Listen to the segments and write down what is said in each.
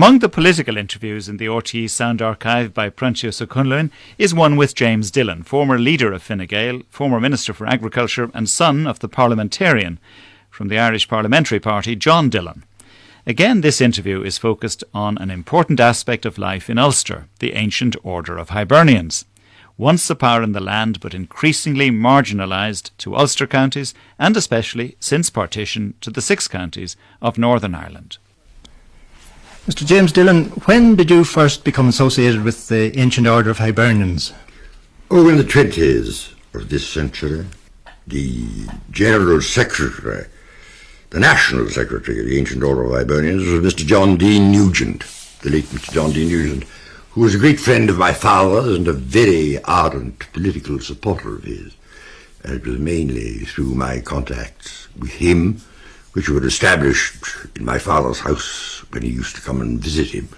Among the political interviews in the RTE Sound Archive by Proinseas O Conluain is one with James Dillon, former leader of Fine Gael, former Minister for Agriculture and son of the parliamentarian from the Irish Parliamentary Party, John Dillon. Again, this interview is focused on an important aspect of life in Ulster, the ancient order of Hibernians. Once a power in the land, but increasingly marginalised to Ulster counties, and especially, since partition, to the 6 counties of Northern Ireland. Mr. James Dillon, when did you first become associated with the ancient order of Hibernians? Oh, in the 20s of this century, the General Secretary, the National Secretary of the ancient order of Hibernians was Mr. John Dean Nugent, the late Mr. John Dean Nugent, who was a great friend of my father's and a very ardent political supporter of his. And it was mainly through my contacts with him, which were established in my father's house when he used to come and visit him,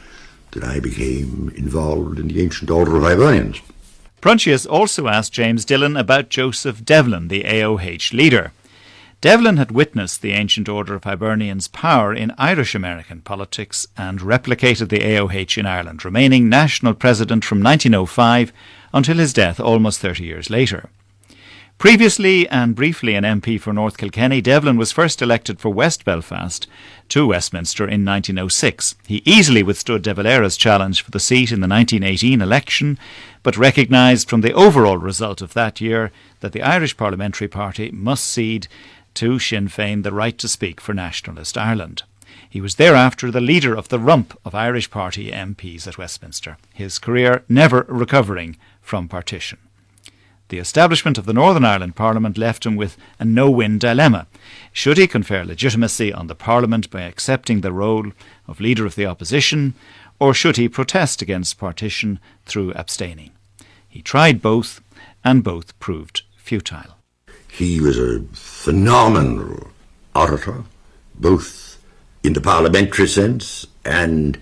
that I became involved in the ancient order of Hibernians. Proinseas also asked James Dillon about Joseph Dillon, the AOH leader. Dillon had witnessed the ancient order of Hibernians' power in Irish-American politics and replicated the AOH in Ireland, remaining national president from 1905 until his death almost 30 years later. Previously and briefly an MP for North Kilkenny, Dillon was first elected for West Belfast to Westminster in 1906. He easily withstood De Valera's challenge for the seat in the 1918 election, but recognised from the overall result of that year that the Irish Parliamentary Party must cede to Sinn Féin the right to speak for nationalist Ireland. He was thereafter the leader of the rump of Irish Party MPs at Westminster, his career never recovering from partition. The establishment of the Northern Ireland Parliament left him with a no-win dilemma. Should he confer legitimacy on the Parliament by accepting the role of Leader of the Opposition, or should he protest against partition through abstaining? He tried both, and both proved futile. He was a phenomenal orator, both in the parliamentary sense and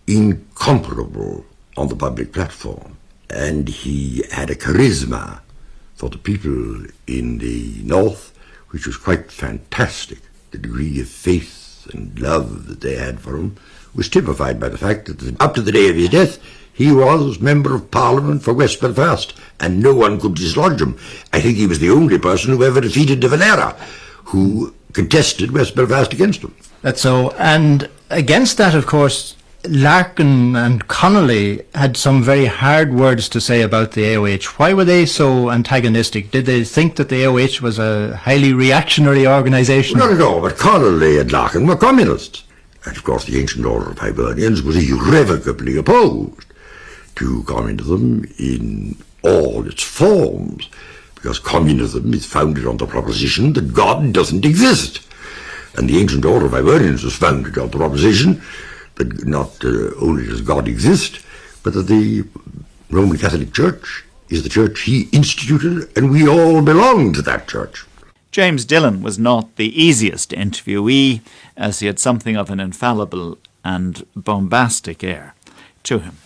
incomparable on the public platform. And he had a charisma for the people in the north, which was quite fantastic. The degree of faith and love that they had for him was typified by the fact that up to the day of his death, he was Member of Parliament for West Belfast, and no one could dislodge him. I think he was the only person who ever defeated De Valera, who contested West Belfast against him. That's so. And against that, of course, Larkin and Connolly had some very hard words to say about the AOH. Why were they so antagonistic? Did they think that the AOH was a highly reactionary organisation? Not at all, but Connolly and Larkin were communists. And of course the ancient order of Hibernians was irrevocably opposed to communism in all its forms, because communism is founded on the proposition that God doesn't exist. And the ancient order of Hibernians was founded on the proposition that not only does God exist, but that the Roman Catholic Church is the church he instituted, and we all belong to that church. James Dillon was not the easiest interviewee, as he had something of an infallible and bombastic air to him.